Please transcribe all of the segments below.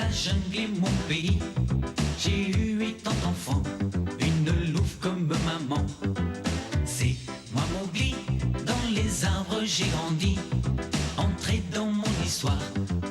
la jungle est mon pays. J'ai eu 8 ans d'enfant, une louve comme maman. C'est moi Mowgli, dans les arbres j'ai grandi. Entrez dans mon histoire,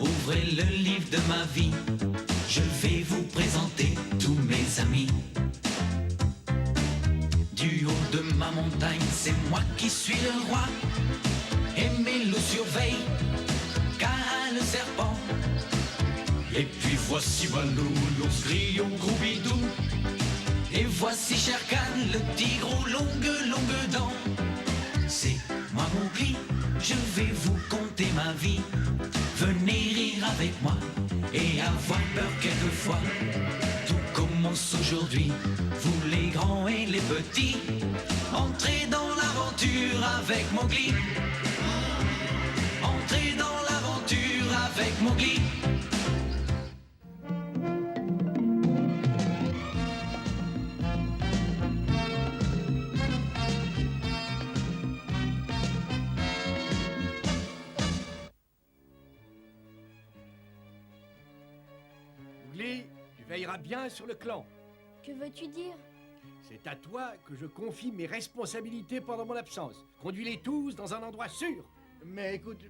ouvrez le livre de ma vie. Je vais vous présenter tous mes amis. Du haut de ma montagne, c'est moi qui suis le roi. Et mes loups surveillent, car le serpent. Et puis voici Balou, l'ours gris au gros bidou. Et voici Shere Khan, le tigre aux longues dents. C'est moi Mowgli, je vais vous conter ma vie. Venez rire avec moi et avoir peur quelquefois. Tout commence aujourd'hui, vous les grands et les petits. Entrez dans l'aventure avec Mowgli. Entrez dans l'aventure avec Mowgli. Mowgli, tu veilleras bien sur le clan. Que veux-tu dire? C'est à toi que je confie mes responsabilités pendant mon absence. Conduis-les tous dans un endroit sûr. Mais écoute...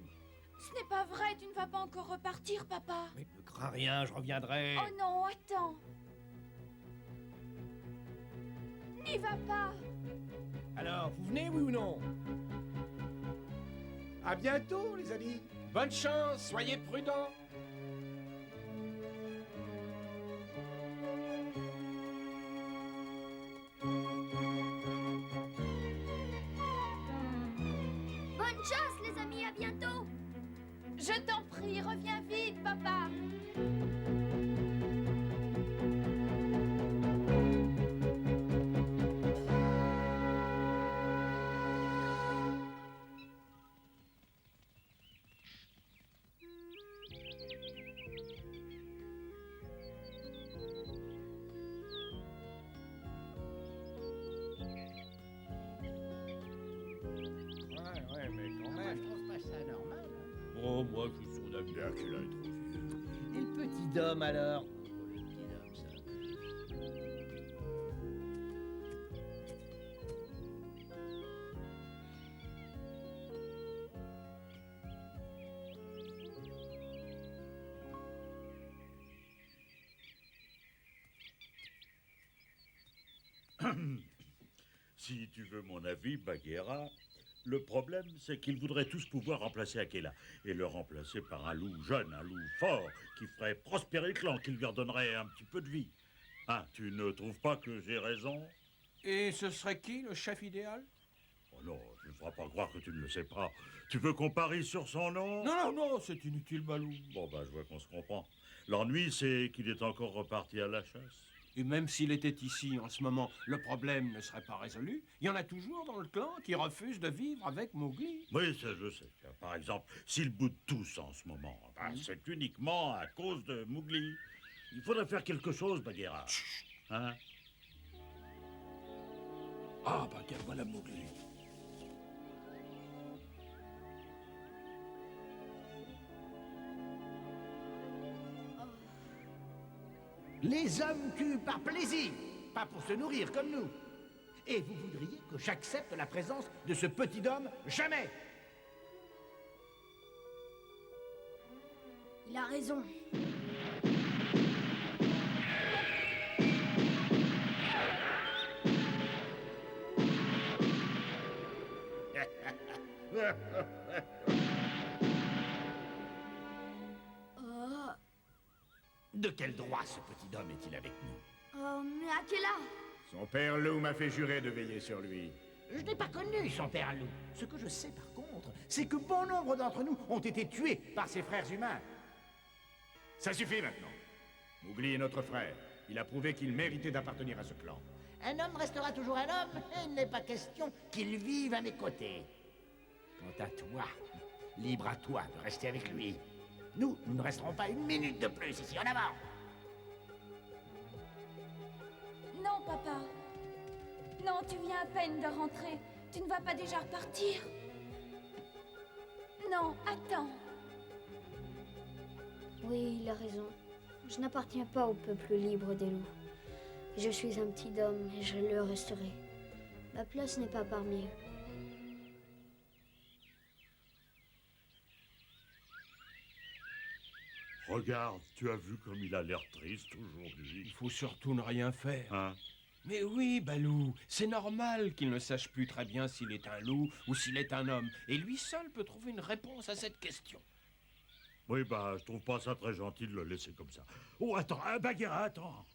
Ce n'est pas vrai, tu ne vas pas encore repartir, papa. Mais ne crains rien, je reviendrai. Oh non, attends. N'y va pas. Alors, vous venez, oui ou non? À bientôt, les amis. Bonne chance, soyez prudents. Bonne chance, les amis, à bientôt. Je t'en prie, reviens vite, papa. Ouais, mais quand même. Je trouve pas ça normal. Oh, moi, je suis son ami. Bien qu'il aille trop vieux. Et le petit homme alors? Oh, le petit homme, ça. Si tu veux mon avis, Bagheera, le problème, c'est qu'ils voudraient tous pouvoir remplacer Akela et le remplacer par un loup jeune, un loup fort, qui ferait prospérer le clan, qui lui redonnerait un petit peu de vie. Hein, tu ne trouves pas que j'ai raison? Et ce serait qui, le chef idéal? Oh non, je ne ferai pas croire que tu ne le sais pas. Tu veux qu'on parie sur son nom? Non, c'est inutile, Balou. Bon, je vois qu'on se comprend. L'ennui, c'est qu'il est encore reparti à la chasse. Et même s'il était ici en ce moment, le problème ne serait pas résolu. Il y en a toujours dans le clan qui refusent de vivre avec Mowgli. Oui, ça je sais. Par exemple, s'ils boudent tous en ce moment, c'est uniquement à cause de Mowgli. Il faudrait faire quelque chose, Bagheera. Hein? Ah, voilà Mowgli. Les hommes tuent par plaisir, pas pour se nourrir comme nous. Et vous voudriez que j'accepte la présence de ce petit homme? Jamais! Il a raison. De quel droit ce petit homme est-il avec nous? Oh, mais Akela! Son père loup m'a fait jurer de veiller sur lui. Je n'ai pas connu son père loup. Ce que je sais par contre, c'est que bon nombre d'entre nous ont été tués par ses frères humains. Ça suffit maintenant. Mowgli est notre frère. Il a prouvé qu'il méritait d'appartenir à ce clan. Un homme restera toujours un homme, et il n'est pas question qu'il vive à mes côtés. Quant à toi, libre à toi de rester avec lui. Nous ne resterons pas une minute de plus ici, en avant. Non, papa. Non, tu viens à peine de rentrer. Tu ne vas pas déjà repartir? Non, attends. Oui, il a raison. Je n'appartiens pas au peuple libre des loups. Je suis un petit homme et je le resterai. Ma place n'est pas parmi eux. Regarde, tu as vu comme il a l'air triste aujourd'hui. Il faut surtout ne rien faire. Hein? Mais oui, Balou, c'est normal qu'il ne sache plus très bien s'il est un loup ou s'il est un homme. Et lui seul peut trouver une réponse à cette question. Oui, bah, je trouve pas ça très gentil de le laisser comme ça. Oh, attends, Bagheera, attends.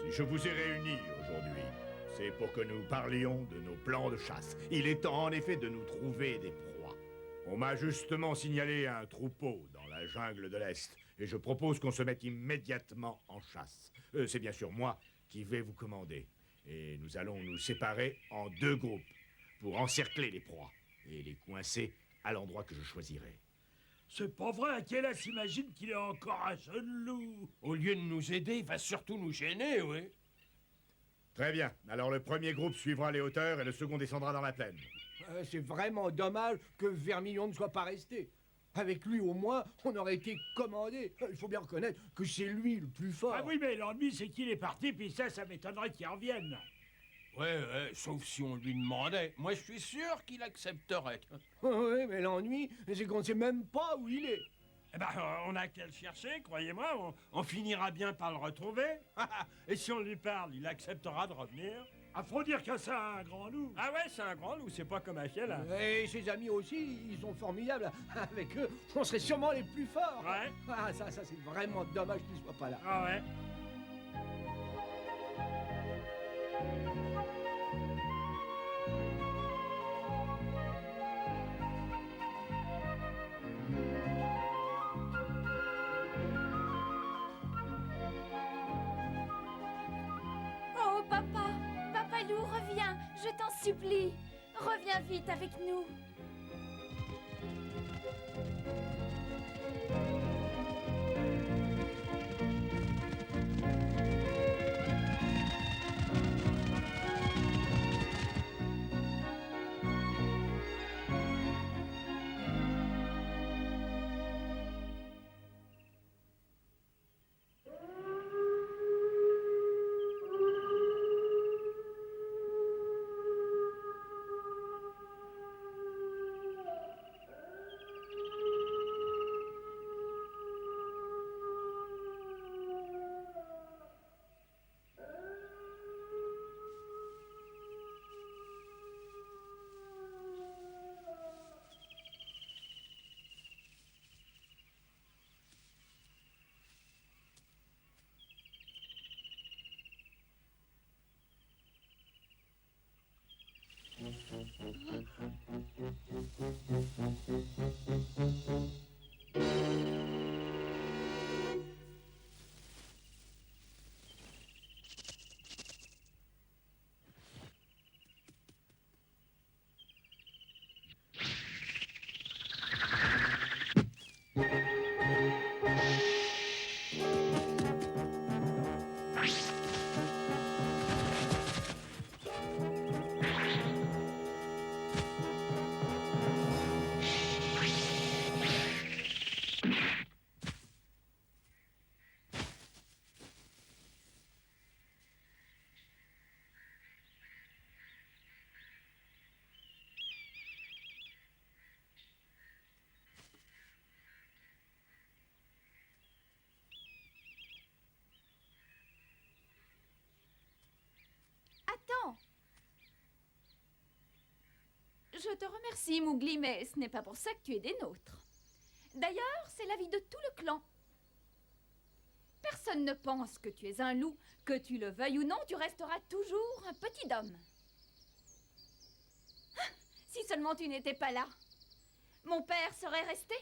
Si je vous ai réunis aujourd'hui, c'est pour que nous parlions de nos plans de chasse. Il est temps en effet de nous trouver des proies. On m'a justement signalé un troupeau dans la jungle de l'Est, et je propose qu'on se mette immédiatement en chasse. C'est bien sûr moi qui vais vous commander. Et nous allons nous séparer en 2 groupes pour encercler les proies et les coincer à l'endroit que je choisirai. C'est pas vrai, Akela s'imagine qu'il est encore un jeune loup. Au lieu de nous aider, il va surtout nous gêner, oui. Très bien. Alors le premier groupe suivra les hauteurs et le second descendra dans la plaine. C'est vraiment dommage que Vermillon ne soit pas resté. Avec lui, au moins, on aurait été commandé. Il faut bien reconnaître que c'est lui le plus fort. Ah oui, mais l'ennui, c'est qu'il est parti, puis ça m'étonnerait qu'il revienne. Ouais, sauf si on lui demandait. Moi, je suis sûr qu'il accepterait. Oui, mais l'ennui, c'est qu'on ne sait même pas où il est. Eh ben, on a qu'à le chercher, croyez-moi, on finira bien par le retrouver. Et si on lui parle, il acceptera de revenir. Ah, faut dire que c'est un grand loup. Ah ouais, c'est un grand loup, c'est pas comme Akela. Et ses amis aussi, ils sont formidables. Avec eux, on serait sûrement les plus forts. Ouais. Ah, ça c'est vraiment dommage qu'ils soient pas là. Ah ouais. Oh, papa! Papa loup, reviens! Je t'en supplie! Reviens vite avec nous! Attends! Je te remercie, Mowgli, mais ce n'est pas pour ça que tu es des nôtres. D'ailleurs, c'est l'avis de tout le clan. Personne ne pense que tu es un loup. Que tu le veuilles ou non, tu resteras toujours un petit homme. Ah, si seulement tu n'étais pas là. Mon père serait resté?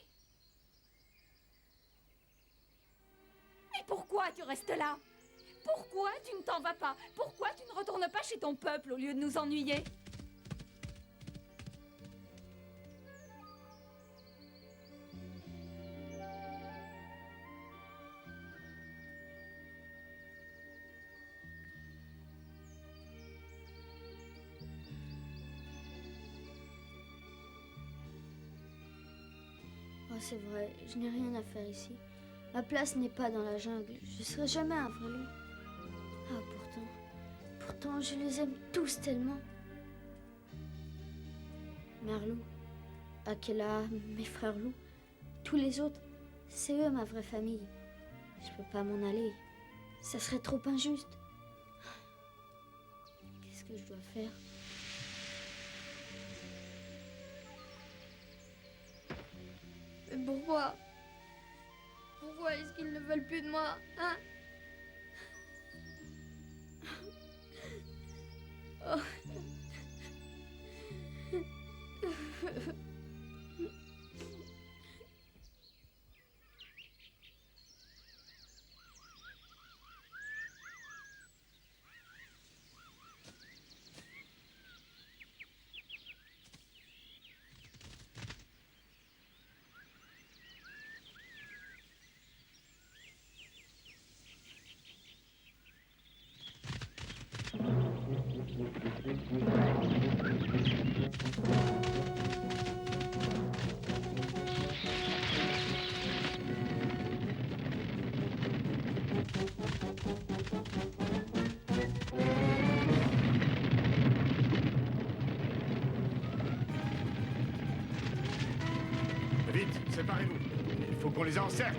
Mais pourquoi tu restes là? Pourquoi tu ne t'en vas pas? Pourquoi tu ne retournes pas chez ton peuple au lieu de nous ennuyer? Oh, c'est vrai, je n'ai rien à faire ici. Ma place n'est pas dans la jungle. Je serai jamais un vrai loup. Ah, pourtant, je les aime tous tellement. Mère loup, Akela, mes frères loups, tous les autres, c'est eux ma vraie famille. Je peux pas m'en aller. Ça serait trop injuste. Qu'est-ce que je dois faire? Mais pourquoi? Pourquoi est-ce qu'ils ne veulent plus de moi, hein? Oh. Vite, séparez-vous. Il faut qu'on les encercle.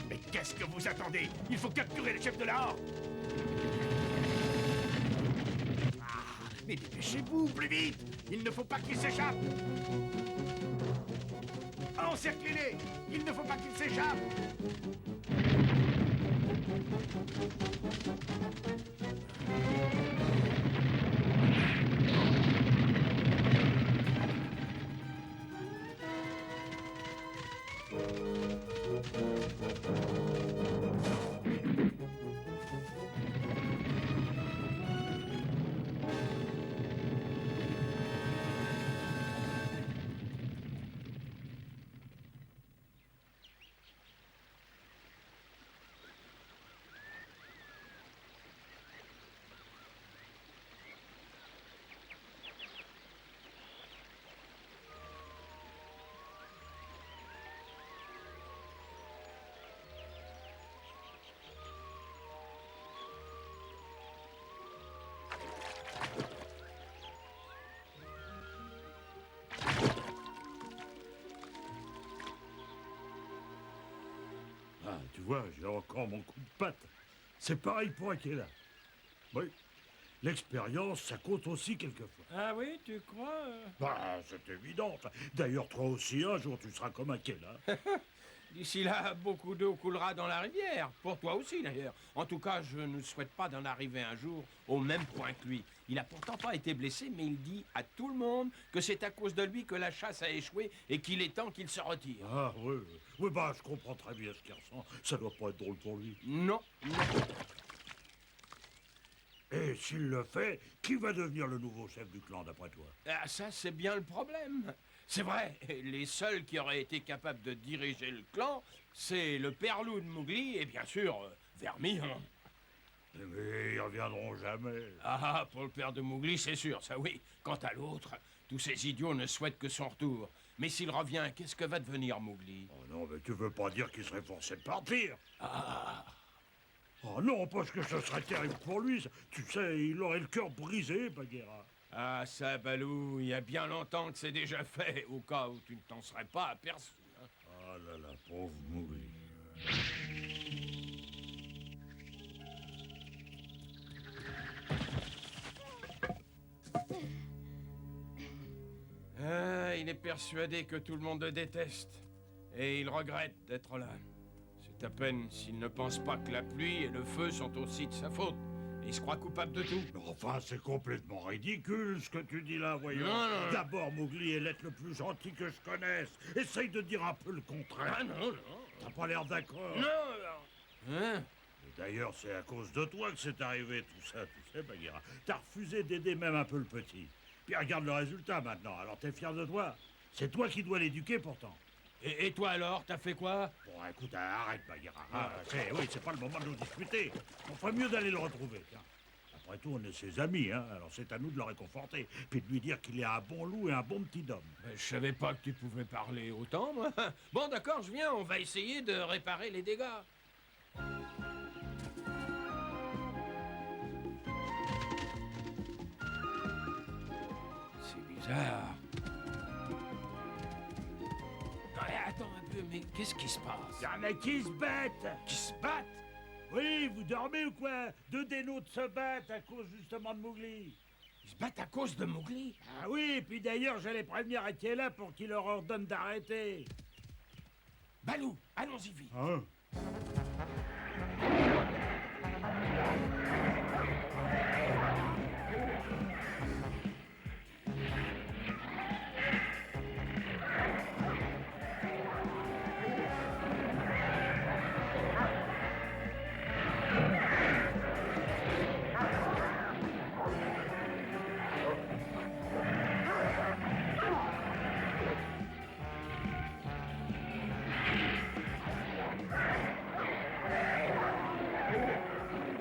Mais qu'est-ce que vous attendez? Il faut capturer le chef de la horde. Ah, mais dépêchez-vous, plus vite. Il ne faut pas qu'ils s'échappent. Encerclez-les. Il ne faut pas qu'ils s'échappent. Ah, tu vois, j'ai encore mon coup de patte. C'est pareil pour Akela. Oui, l'expérience, ça compte aussi quelquefois. Ah oui, tu crois Bah, c'est évident. D'ailleurs, toi aussi, un jour, tu seras comme Akela. D'ici là, beaucoup d'eau coulera dans la rivière. Pour toi aussi, d'ailleurs. En tout cas, je ne souhaite pas d'en arriver un jour au même point que lui. Il a pourtant pas été blessé, mais il dit à tout le monde que c'est à cause de lui que la chasse a échoué et qu'il est temps qu'il se retire. Ah, oui, oui. Oui, bah, je comprends très bien ce qu'il ressent. Ça doit pas être drôle pour lui. Non, non. Et s'il le fait, qui va devenir le nouveau chef du clan, d'après toi? Ah, ça, c'est bien le problème. C'est vrai, les seuls qui auraient été capables de diriger le clan, c'est le père loup de Mowgli et bien sûr, Vermillon. Mais ils reviendront jamais. Ah, pour le père de Mowgli, c'est sûr, ça oui. Quant à l'autre, tous ces idiots ne souhaitent que son retour. Mais s'il revient, qu'est-ce que va devenir Mowgli? Oh non, mais tu veux pas dire qu'il serait forcé de partir? Ah, Oh non, parce que ce serait terrible pour lui. Tu sais, il aurait le cœur brisé, Bagheera. ah ça, Balou, il y a bien longtemps que c'est déjà fait, au cas où tu ne t'en serais pas aperçu. Hein. Ah là là, pauvre Mowgli. Ah, il est persuadé que tout le monde le déteste. Et il regrette d'être là. C'est à peine s'il ne pense pas que la pluie et le feu sont aussi de sa faute. Il se croit coupable de tout. Mais enfin, c'est complètement ridicule ce que tu dis là, voyons. Non, non, non. D'abord, Mowgli est l'être le plus gentil que je connaisse. Essaye de dire un peu le contraire. Ah non, non. T'as pas l'air d'accord. Non, non. Hein? Et d'ailleurs, c'est à cause de toi que c'est arrivé tout ça, tu sais, Bagheera. T'as refusé d'aider même un peu le petit. Puis regarde le résultat maintenant, alors t'es fier de toi. C'est toi qui dois l'éduquer pourtant. Et toi alors, t'as fait quoi? Bon, écoute, arrête, Bagheera. Oui, c'est pas le moment de nous discuter. On ferait mieux d'aller le retrouver, tiens. Après tout, on est ses amis, hein, alors c'est à nous de le réconforter. Puis de lui dire qu'il est un bon loup et un bon petit homme. Je savais pas que tu pouvais parler autant, moi. Bon, d'accord, je viens, on va essayer de réparer les dégâts. C'est bizarre. Attends un peu, mais qu'est-ce qui se passe? Y en a qui se battent. Qui se battent? Oui, vous dormez ou quoi? Deux des nôtres se battent à cause justement de Mowgli. Ils se battent à cause de Mowgli? Ah oui, et puis d'ailleurs, j'allais prévenir Akela pour qu'il leur ordonne d'arrêter. Balou, allons-y vite. Hein?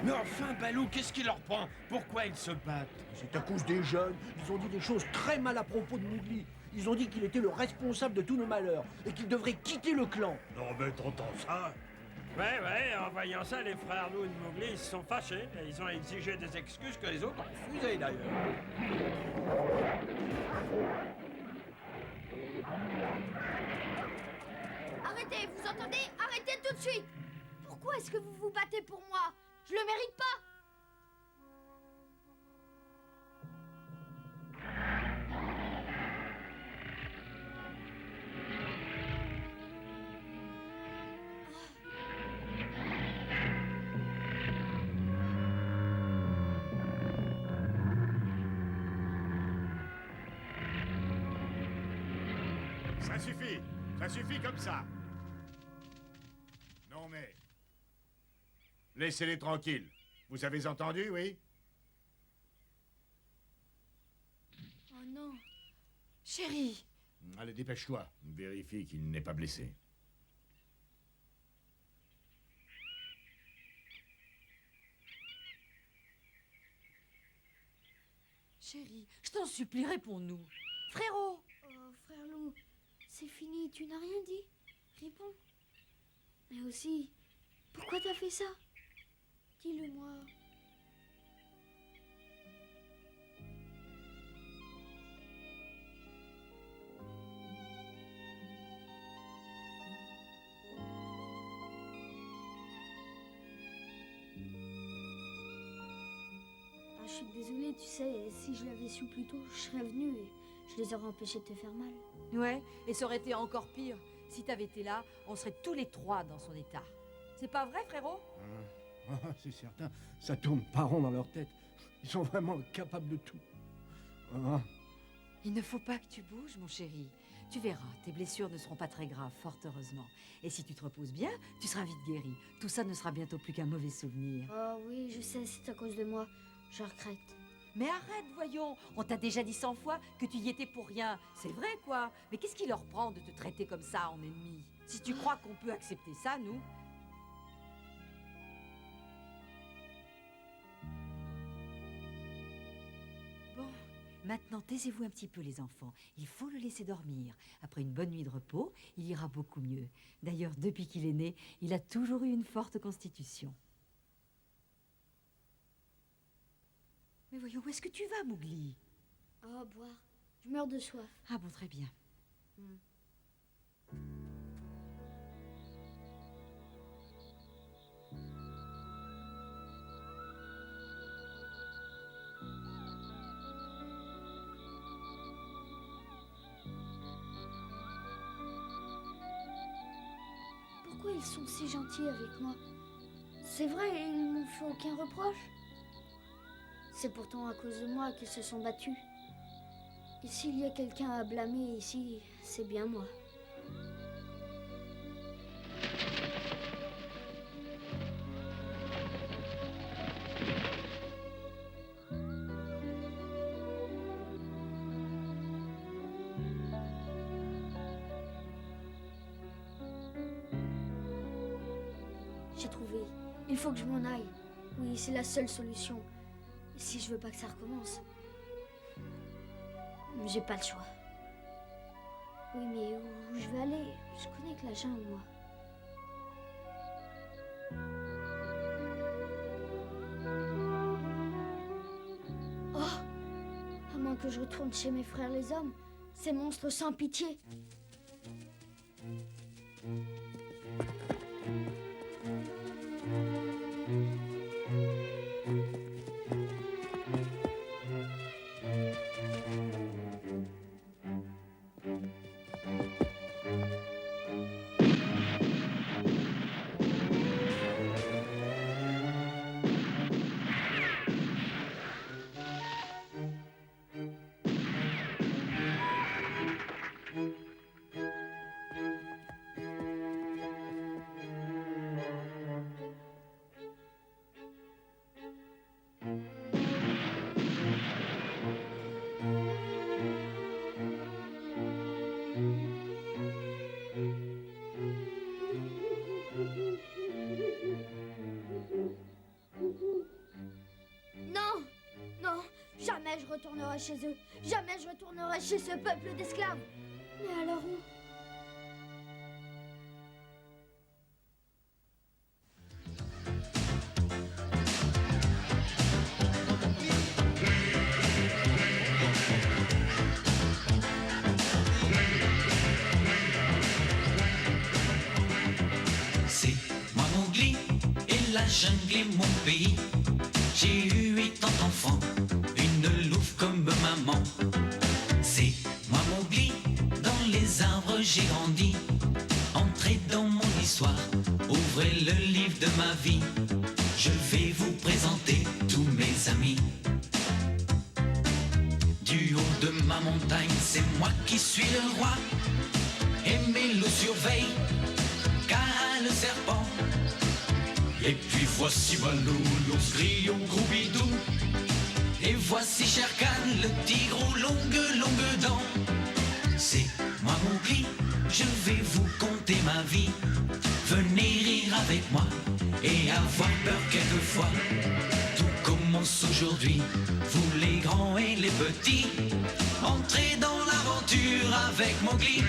Mais enfin, Balou, qu'est-ce qui leur prend? Pourquoi ils se battent? C'est à cause des jeunes. Ils ont dit des choses très mal à propos de Mowgli. Ils ont dit qu'il était le responsable de tous nos malheurs et qu'il devrait quitter le clan. Non mais t'entends ça? Ouais, en voyant ça, les frères Lou et Mowgli, ils se sont fâchés. Et ils ont exigé des excuses que les autres ont refusées, d'ailleurs. Arrêtez, vous entendez? Arrêtez tout de suite! Pourquoi est-ce que vous vous battez pour moi? Je le mérite pas! Ça suffit comme ça. Non mais... Laissez-les tranquilles. Vous avez entendu, oui? Oh non. Chérie. Allez, dépêche-toi. Vérifie qu'il n'est pas blessé. Chérie, je t'en supplie, réponds-nous. Frérot. Oh, frère Loup, c'est fini, tu n'as rien dit. Réponds. Mais aussi, pourquoi t'as fait ça? Dis-le-moi. Ah, je suis désolée, tu sais, si je l'avais su plus tôt, je serais venue et je les aurais empêchés de te faire mal. Ouais, et ça aurait été encore pire. Si t'avais été là, on serait tous les trois dans son état. C'est pas vrai, frérot? C'est certain, ça tourne pas rond dans leur tête. Ils sont vraiment capables de tout. Ah. Il ne faut pas que tu bouges, mon chéri. Tu verras, tes blessures ne seront pas très graves, fort heureusement. Et si tu te reposes bien, tu seras vite guéri. Tout ça ne sera bientôt plus qu'un mauvais souvenir. Oh oui, je sais, c'est à cause de moi. Je regrette. Mais arrête, voyons. On t'a déjà dit 100 fois que tu y étais pour rien. C'est vrai, quoi. Mais qu'est-ce qui leur prend de te traiter comme ça en ennemi? Si tu crois qu'on peut accepter ça, nous... Bon, maintenant, taisez-vous un petit peu, les enfants. Il faut le laisser dormir. Après une bonne nuit de repos, il ira beaucoup mieux. D'ailleurs, depuis qu'il est né, il a toujours eu une forte constitution. Mais voyons, où est-ce que tu vas, Mowgli? Oh, boire. Je meurs de soif. Ah bon, très bien. Pourquoi ils sont si gentils avec moi? C'est vrai, ils m'ont fait aucun reproche. C'est pourtant à cause de moi qu'ils se sont battus. Et s'il y a quelqu'un à blâmer ici, c'est bien moi. J'ai trouvé. Il faut que je m'en aille. Oui, c'est la seule solution. Si je veux pas que ça recommence. J'ai pas le choix. Oui, mais où je vais aller? Je connais que la jungle, moi. Oh! À moins que je retourne chez mes frères les hommes. Ces monstres sans pitié. Jamais je retournerai chez eux. Jamais je retournerai chez ce peuple d'esclaves. Mais alors où? C'est moi Mowgli et la jungle est mon pays. J'ai eu 8 ans d'enfant, une louve comme maman. C'est moi Mowgli, dans les arbres j'ai grandi. Entrez dans mon histoire, ouvrez le livre de ma vie. Je vais vous présenter tous mes amis. Du haut de ma montagne, c'est moi qui suis le roi. Et mes loups surveillent, car le serpent. Et puis voici Balou, l'ours grillon Groupidou. Et voici Shere Khan, le tigre aux longues dents. C'est moi Mowgli, je vais vous conter ma vie. Venez rire avec moi et avoir peur quelquefois. Tout commence aujourd'hui, vous les grands et les petits. Entrez dans l'aventure avec Mowgli.